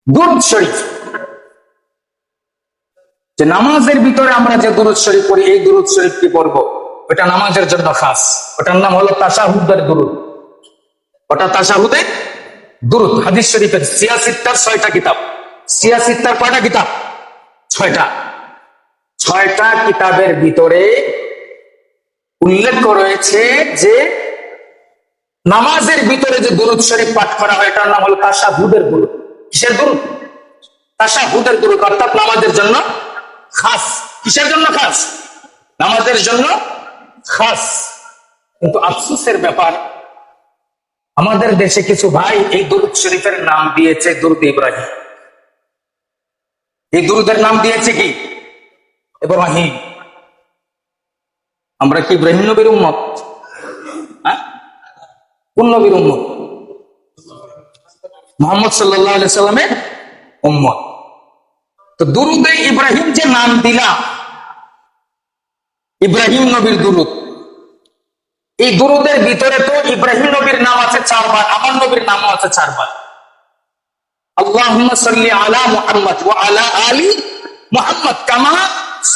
দুরূদ শরীফ, যে নামাজের ভিতরে আমরা যে দুরূদ শরীফ পড়ি, এই দুরূদ শরীফ কি পড়বো, ওটা নামাজের জন্য খাস। ওটার নাম হলো তাশাহুদের দুরূদ। ওটা তাশাহুদের দুরূদ। হাদিস শরীফের সিয়াসিত্তার 6টা কিতাব। সিয়াসিত্তার কয়টা কিতাব? 6টা। 6টা কিতাবের ভিতরে উল্লেখ রয়েছে যে নামাজের ভিতরে যে দুরূদ শরীফ পাঠ করা হয়, এটার নাম হলো তাশাহুদের দুরূদ। কিসের দুরূদ? তাশাহুদের দুরূদ, অর্থাৎ নামাজের জন্য খাস। কিসের জন্য খাস? নামাজের জন্য খাস। কিন্তু আফসোসের ব্যাপার, আমাদের দেশে কিছু ভাই এই দুরূদ শরীফের নাম দিয়েছে দুরূদ ইব্রাহিম। এই দুরূদের নাম দিয়েছে কি? ইব্রাহিম। আমরা কি ইব্রাহিম নবীর উম্মত? হ্যাঁ, কোন নবীর উম্মত? মুহাম্মদ সাল্লাল্লাহু আলাইহি সাল্লামের উম্মত। তো দুরূদে ইব্রাহিম যে নাম দিলাম, ইব্রাহিম নবীর দুরূদ, এই দুরূদের ভিতরে তো ইব্রাহিম নবীর নাম আছে 4 বার, আমার নবীর নামও আছে 4 বার। আল্লাহুম্মা সাল্লি আলা মুহাম্মদ ওয়া আলা আলি মুহাম্মদ কামা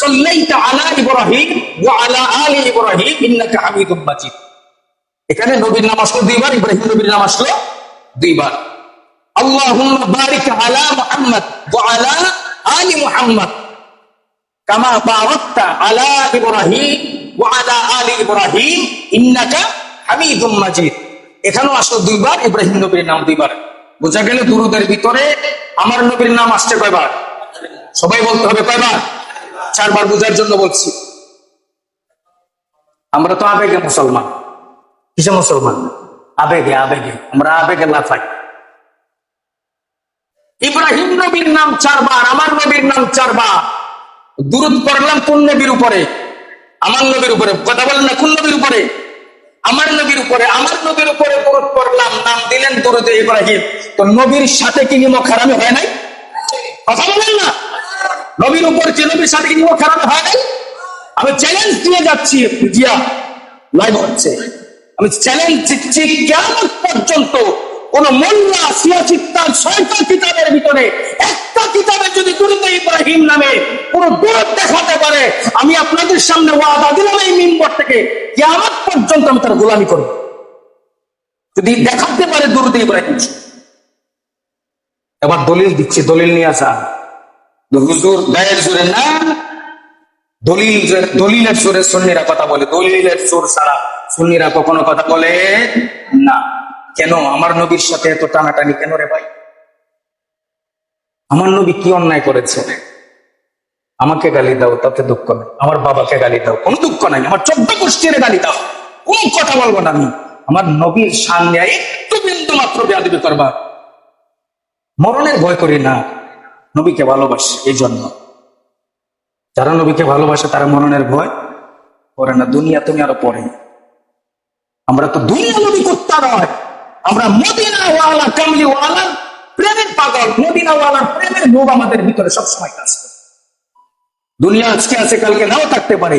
সাল্লাইতা আলা ইব্রাহিম ওয়া আলা আলি ইব্রাহিম ইন্নাকা হামিদুম মাজিদ। এখানে নবীর নাম আসলো 2 বার, ইব্রাহিম নবীর নাম আসলো 2 বার। আল্লাহুম্মা বারিক আলা মুহাম্মদ ওয়া আলা আলি মুহাম্মদ কামা বারাকতা আলা ইব্রাহিম ওয়া আলা আলি ইব্রাহিম ইন্নাকা হামিদুম মাজিদ। এখানেও আসলো 2 বার, ইব্রাহিম নবীর নাম 2 বার। বোঝা গেল দুরূদের ভিতরে আমার নবীর নাম আসছে কয়বার? সবাই বলতে হবে কয়বার? 4 বার। বোঝার জন্য বলছি। আমরা তো আবেগে মুসলমান। কিসে মুসলমান? আবেগে। আবেগে আমরা আবেগে লাফাই। ইব্রাহিম নবীর নাম 4 বার, আমার নবীর নাম 4 বার। দুরূদ পড়লাম কোন নবীর উপরে? আমার নবীর উপরে। কথা বলেন না, কোন নবীর উপরে? আমার নবীর উপরে। আমার নবীর উপরে দুরূদ পড়লাম, নাম দিলেন দুরূদে ইব্রাহিম। তো নবীর সাথে কি নিমক হারামি হয় নাই? কথা বলেন না, নবীর উপর কি নবীর সাথে কি নিমক হারামি হয় নাই? আমি চ্যালেঞ্জ দিয়ে যাচ্ছি, জিয়া লাইভ হচ্ছে, আমি চ্যালেঞ্জ দিচ্ছি, কিয়ামত পর্যন্ত কোন মোল্লা সিয়াসিত্তার 6টা কিতাবের ভিতরে একটা কিতাবে যদি দুরূদে ইব্রাহিম নামে কোন দুরূদ দেখাতে পারে, আমি আপনাদের সামনে ওয়াদা দিলাম এই মিম্বর থেকে, কিয়ামত পর্যন্ত আমি তার গোলামি করব। যদি দেখাতে পারে দুরূদে ইব্রাহিম। এবার দলিল দিচ্ছি, দলিল নিয়ে আসা। হুজুর গায়ের জোরে না, দলিলের জোরে সুন্নিরা কথা বলে। দলিলের জোর ছাড়া সুন্নিরা কখনো কথা বলে না। কেন? আমার নবীর সাথে এত টানাটানি কেন রে ভাই? আমার নবী কি অন্যায় করেছে? আমাকে গালি দাও, তাতে দুঃখ নাই। আমার বাবাকে গালি দাও, কোনো দুঃখ নাই। আমার 14 গোষ্ঠীর গালি দাও, কোন কথা বলবো না আমি। আমার নবীর সামনে একটু বিন্দু মাত্র বেয়াদবি করবা, মরণের ভয় করি না। নবীকে ভালোবাসে, এই জন্য। যারা নবীকে ভালোবাসে তারা মরণের ভয় করে না। দুনিয়া তুমি আরো পরে। আমরা তো দুনিয়া নবী করতে নয়, আমরা মদিনাওয়ালা কামলিওয়ালার প্রেমের পাগল। মদিনাওয়ালার প্রেমের লোভ আমাদের ভিতরে সবসময় কাজ করে। দুনিয়া আজকে আছে, কালকে নাও থাকতে পারে,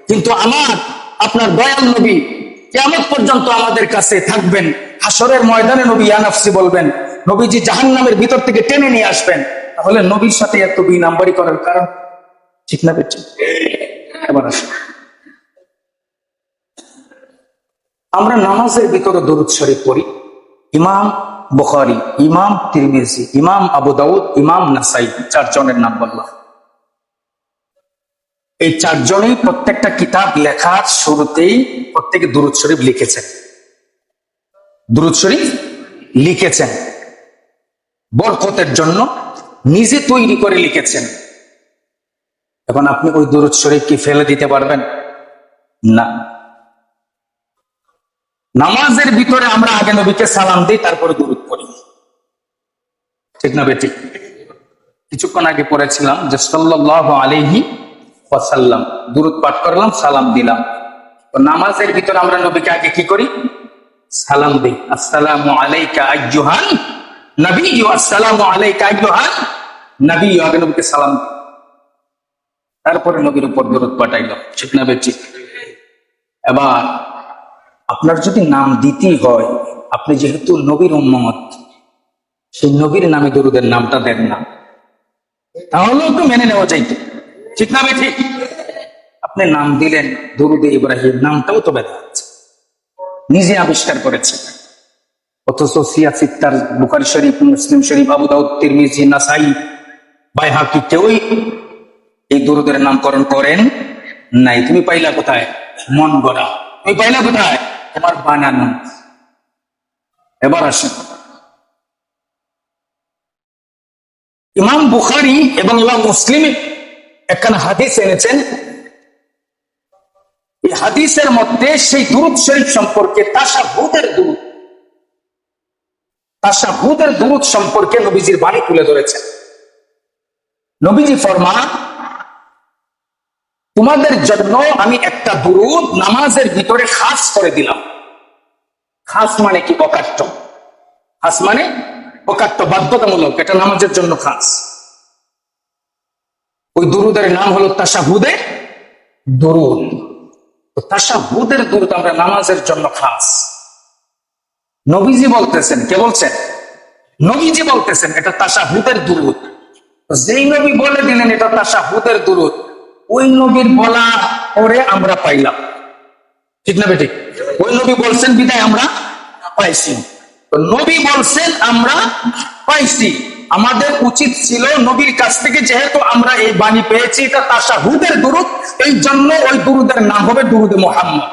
কিন্তু আমার আপনার দয়াল নবী কিয়ামত পর্যন্ত আমাদের কাছে থাকবেন। হাসরের ময়দানে নবী ইয়া নাফসি বলবেন, নবীজি জাহান্নামের ভিতর থেকে টেনে নিয়ে আসবেন। তাহলে নবীর সাথে এত 2 নাম্বারি করার কারণ ঠিক না বেঠিক? এবার আসুন, আমরা নামাজের ভিতরে দরুদ শরীফ পড়ি। ইমাম বুখারী, ইমাম তিরমিজি, ইমাম আবু দাউদ, ইমাম নাসাই, 4 জনের নাম বললাম। এই 4 জনেই প্রত্যেকটা কিতাব লেখার শুরুতেই প্রত্যেকে দুরূদ শরীফ লিখেছেন। দুরূদ শরীফ লিখেছেন বরকতের জন্য, নিজে তৈরি করে লিখেছেন। এখন আপনি ওই দুরূদ শরীফ কি ফেলে দিতে পারবেন? না। নামাজের ভিতরে আমরা আগে নবীকে সালাম দিই, তারপরে দুরূদ পড়ি। ঠিক না বেঠিক? কিছুক্ষণ আগে পড়েছিলাম যে সাল্লাল্লাহু আলাইহি ওয়াসাল্লাম, দুরূদ পাঠ করলাম, সালাম দিলাম। তো নামাজের ভিতরে আমরা নবীকে আগে কি করি? সালাম দিই। আসসালামু আলাইকা আইয়ুহান নবিয়্যু, আসসালামু আলাইকা আইয়ুহান নবিয়্যু। আগে নবীকে সালাম দিই, তারপরে নবীর উপর দুরূদ পাঠাইলাম। ঠিক না বেঠিক? এবার আপনার যদি নাম দিতেই হয়, আপনি যেহেতু নবীর উম্মত, সেই নবীর নামে দরুদের নামটা দেন না, তাহলেও তো মেনে নেওয়া যাইত, ঠিক না ঠিক? আপনি নাম দিলেন দরুদে ইব্রাহিম, নামটাও তো বেদাত, নিজে আবিষ্কার করেছেন। অথচ সিয়াসিত্তার, বুখারী শরীফ, মুসলিম শরীফ, আবু দাউদ, তিরমিজি, নাসাই, বাইহাকি কেউই এই দরুদের নামকরণ করেন নাই। তুমি পাইলা কোথায়? মন গড়া। তুমি পাইলা কোথায়? তোমার বানানো। এবার আসেন, ইমাম বুখারী এবং ইমাম মুসলিম একখানা হাদিস এনেছেন। এই হাদিসের মধ্যে সেই দুরূদ শরীফ সম্পর্কে, তাশাহুদের দুরূদ সম্পর্কে নবীজির বাণী তুলে ধরেছেন। নবীজি ফরমান, তোমাদের জন্য আমি একটা দুরূদ নামাজের ভিতরে খাস করে দিলাম। খাস মানে কি? অকাট্য। খাস মানে অকাট্য, বাধ্যতামূলক, এটা নামাজের জন্য খাস। ওই দুরূদের নাম হলো তাশাহুদে দুরূদ। তাশাহুদের দুরূদ আমরা নামাজের জন্য খাস। নবীজি বলতেছেন, কে বলছেন? নবীজি বলতেছেন এটা তাশাহুদের দুরূদ। যেই নবী বলে দিলেন এটা তাশাহুদের দুরূদ, ওই নবীর বলা পরে আমরা পাইলাম, ঠিক না বেঠিক? ওই নবী বলছেন বিদায় আমরা পাইছি। তো নবী বলছেন আমরা পাইছি, আমাদের উচিত ছিল নবীর কাছ থেকে, যেহেতু আমরা এই বাণী পেয়েছি এটা তাশাহুদের দুরূদ, এই জন্য ওই দুরূদের নাম হবে দুরূদে মুহাম্মদ।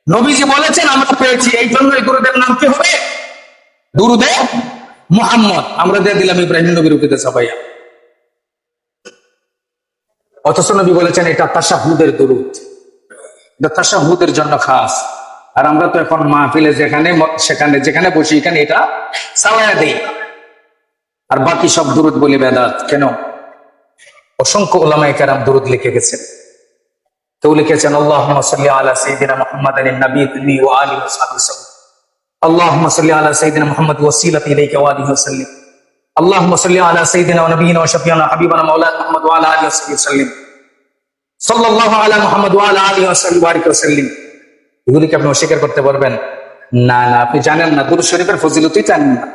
নবীজি বলেছেন আমরা পেয়েছি, এই জন্য এই দুরূদের নাম কি হবে? দুরূদে মুহাম্মদ। আমরা দিয়ে দিলাম ইব্রাহিম নবীর উক্তিতে ছাপাইয়া। অথচ নবী বলেছেন এটা তাশাহুদের দুরূদ, এটা তাশাহুদের জন্য খাস। আর আমরা তো এখন মাহফিলে যেখানে বসি এখানে এটা চালায়া দেই, আর বাকি সব দুরূদ বলি বেদাত। কেন? অসংখ্য উলামায়ে কেরাম দুরূদ লিখে গেছেন। কেউ লিখেছেন আল্লাহুম্মা সাল্লি আলা সাইয়্যিদিনা মুহাম্মাদিন নাবিয়্যি ওয়া আলিহি ওয়া সাহবিহি, আল্লাহুম্মা সাল্লি আলা সাইয়্যিদিনা মুহাম্মাদ ওয়াসিলাতি ইলাইকা ওয়া আলিহি ওয়া সাল্লিম, আল্লাহুম্মা সাল্লি আলা সাইয়্যিদিনা ওয়া নাবিয়্যিনা ওয়া শাফি'না হাবিবানা মাওলানা মুহাম্মদ ওয়া আলা আলিহি ওয়া সাল্লিম, সাল্লাল্লাহু আলা মুহাম্মদ ওয়া আলা আলিহি ওয়া সাল্লিম বারিক ওয়া সাল্লিম। এগুলি কি আপনি অস্বীকার করতে পারবেন? না না, আপনি জানেন না, দুরূদ শরীফের ফজিলতই জানেন না।